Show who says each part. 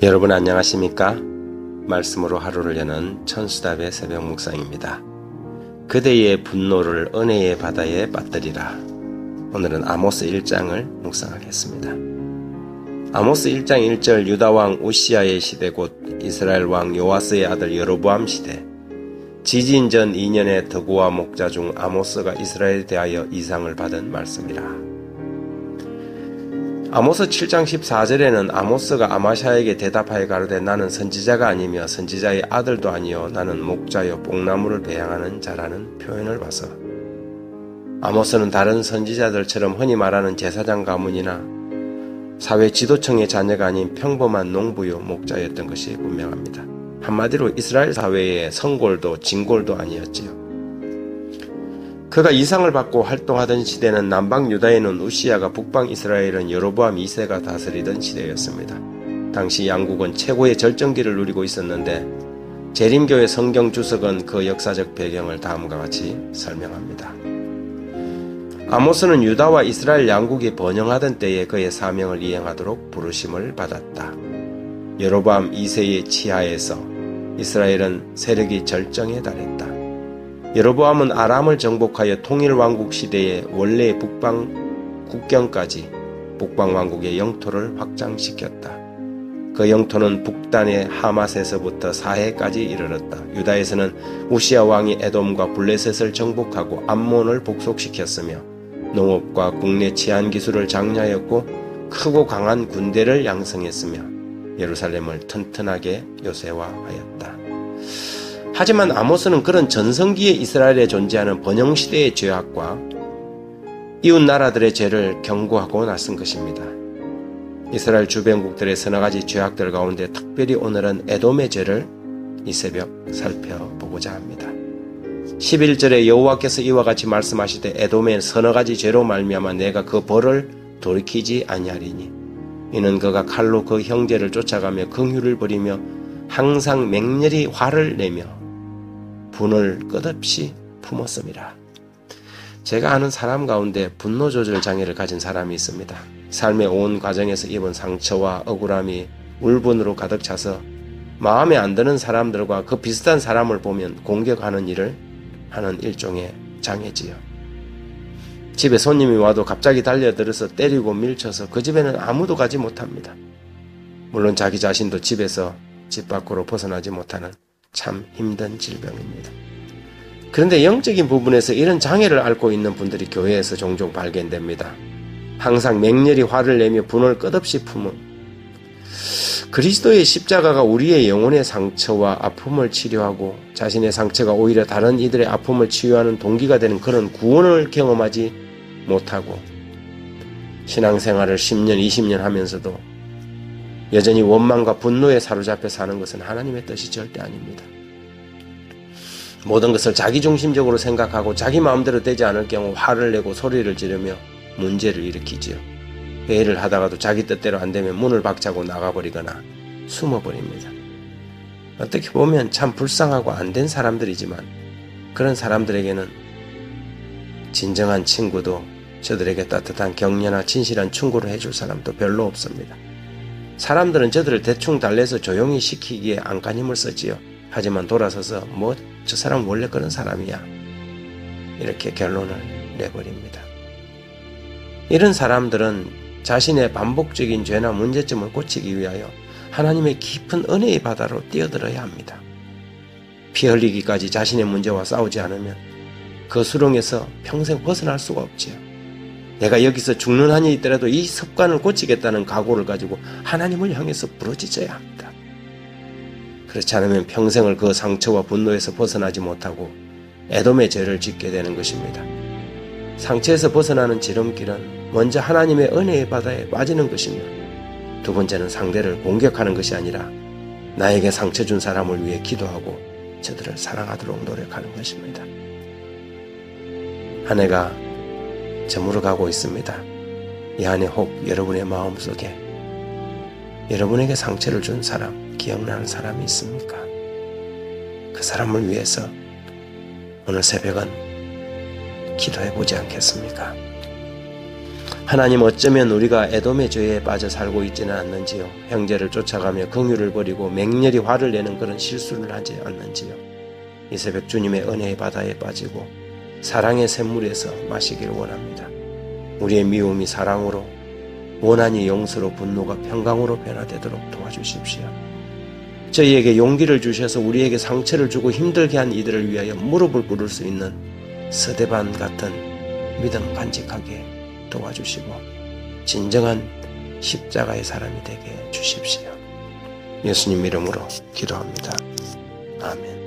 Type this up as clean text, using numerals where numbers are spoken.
Speaker 1: 여러분 안녕하십니까? 말씀으로 하루를 여는 천수답의 새벽 묵상입니다. 그대의 분노를 은혜의 바다에 빠뜨리라. 오늘은 아모스 1장을 묵상하겠습니다. 아모스 1장 1절 유다왕 우시아의 시대 곧 이스라엘 왕 요아스의 아들 여로보암 시대 지진 전 2년의 드고와 목자 중 아모스가 이스라엘에 대하여 이상을 받은 말씀이라. 아모스 7장 14절에는 아모스가 아마샤에게 대답하여 가로되 나는 선지자가 아니며 선지자의 아들도 아니요 나는 목자여 뽕나무를 배양하는 자라는 표현을 봐서 아모스는 다른 선지자들처럼 흔히 말하는 제사장 가문이나 사회 지도층의 자녀가 아닌 평범한 농부요 목자였던 것이 분명합니다. 한마디로 이스라엘 사회의 성골도 진골도 아니었지요. 그가 이상을 받고 활동하던 시대는 남방 유다에는 우시아가 북방 이스라엘은 여로보암 2세가 다스리던 시대였습니다. 당시 양국은 최고의 절정기를 누리고 있었는데 재림교의 성경 주석은 그 역사적 배경을 다음과 같이 설명합니다. 아모스는 유다와 이스라엘 양국이 번영하던 때에 그의 사명을 이행하도록 부르심을 받았다. 여로보암 2세의 치하에서 이스라엘은 세력이 절정에 달했다. 여로보암은 아람을 정복하여 통일왕국 시대의 원래 북방 국경까지 북방왕국의 영토를 확장시켰다. 그 영토는 북단의 하맛에서부터 사해까지 이르렀다. 유다에서는 우시아 왕이 에돔과 블레셋을 정복하고 암몬을 복속시켰으며 농업과 국내 치안 기술을 장려하였고 크고 강한 군대를 양성했으며 예루살렘을 튼튼하게 요새화하였다. 하지만 아모스는 그런 전성기의 이스라엘에 존재하는 번영시대의 죄악과 이웃 나라들의 죄를 경고하고 나선 것입니다. 이스라엘 주변국들의 서너 가지 죄악들 가운데 특별히 오늘은 에돔의 죄를 이 새벽 살펴보고자 합니다. 11절에 여호와께서 이와 같이 말씀하시되 에돔의 서너 가지 죄로 말미암아 내가 그 벌을 돌이키지 아니하리니 이는 그가 칼로 그 형제를 쫓아가며 긍휼을 부리며 항상 맹렬히 화를 내며 분을 끝없이 품었음이라. 제가 아는 사람 가운데 분노 조절 장애를 가진 사람이 있습니다. 삶의 온 과정에서 입은 상처와 억울함이 울분으로 가득 차서 마음에 안 드는 사람들과 그 비슷한 사람을 보면 공격하는 일을 하는 일종의 장애지요. 집에 손님이 와도 갑자기 달려들어서 때리고 밀쳐서 그 집에는 아무도 가지 못합니다. 물론 자기 자신도 집에서 집 밖으로 벗어나지 못하는 참 힘든 질병입니다. 그런데 영적인 부분에서 이런 장애를 앓고 있는 분들이 교회에서 종종 발견됩니다. 항상 맹렬히 화를 내며 분을 끝없이 품은 그리스도의 십자가가 우리의 영혼의 상처와 아픔을 치료하고 자신의 상처가 오히려 다른 이들의 아픔을 치유하는 동기가 되는 그런 구원을 경험하지 못하고 신앙생활을 10년, 20년 하면서도 여전히 원망과 분노에 사로잡혀 사는 것은 하나님의 뜻이 절대 아닙니다. 모든 것을 자기중심적으로 생각하고 자기 마음대로 되지 않을 경우 화를 내고 소리를 지르며 문제를 일으키지요. 회의를 하다가도 자기 뜻대로 안 되면 문을 박차고 나가버리거나 숨어버립니다. 어떻게 보면 참 불쌍하고 안 된 사람들이지만 그런 사람들에게는 진정한 친구도 저들에게 따뜻한 격려나 진실한 충고를 해줄 사람도 별로 없습니다. 사람들은 저들을 대충 달래서 조용히 시키기에 안간힘을 쓰지요. 하지만 돌아서서 저 사람 원래 그런 사람이야 이렇게 결론을 내버립니다. 이런 사람들은 자신의 반복적인 죄나 문제점을 고치기 위하여 하나님의 깊은 은혜의 바다로 뛰어들어야 합니다. 피 흘리기까지 자신의 문제와 싸우지 않으면 그 수렁에서 평생 벗어날 수가 없지요. 내가 여기서 죽는 한이 있더라도 이 습관을 고치겠다는 각오를 가지고 하나님을 향해서 부르짖어야 합니다. 그렇지 않으면 평생을 그 상처와 분노에서 벗어나지 못하고 에돔의 죄를 짓게 되는 것입니다. 상처에서 벗어나는 지름길은 먼저 하나님의 은혜의 바다에 빠지는 것이며 두 번째는 상대를 공격하는 것이 아니라 나에게 상처 준 사람을 위해 기도하고 저들을 사랑하도록 노력하는 것입니다. 한 해가 저물어가고 있습니다. 이 한 해 혹 여러분의 마음속에 여러분에게 상처를 준 사람, 기억나는 사람이 있습니까? 그 사람을 위해서 오늘 새벽은 기도해 보지 않겠습니까? 하나님, 어쩌면 우리가 에돔의 죄에 빠져 살고 있지는 않는지요? 형제를 쫓아가며 긍휼을 버리고 맹렬히 화를 내는 그런 실수를 하지 않는지요? 이 새벽 주님의 은혜의 바다에 빠지고 사랑의 샘물에서 마시기를 원합니다. 우리의 미움이 사랑으로, 원한이 용서로, 분노가 평강으로 변화되도록 도와주십시오. 저희에게 용기를 주셔서 우리에게 상처를 주고 힘들게 한 이들을 위하여 무릎을 꿇을 수 있는 스데반 같은 믿음 간직하게 도와주시고 진정한 십자가의 사람이 되게 해주십시오. 예수님 이름으로 기도합니다. 아멘.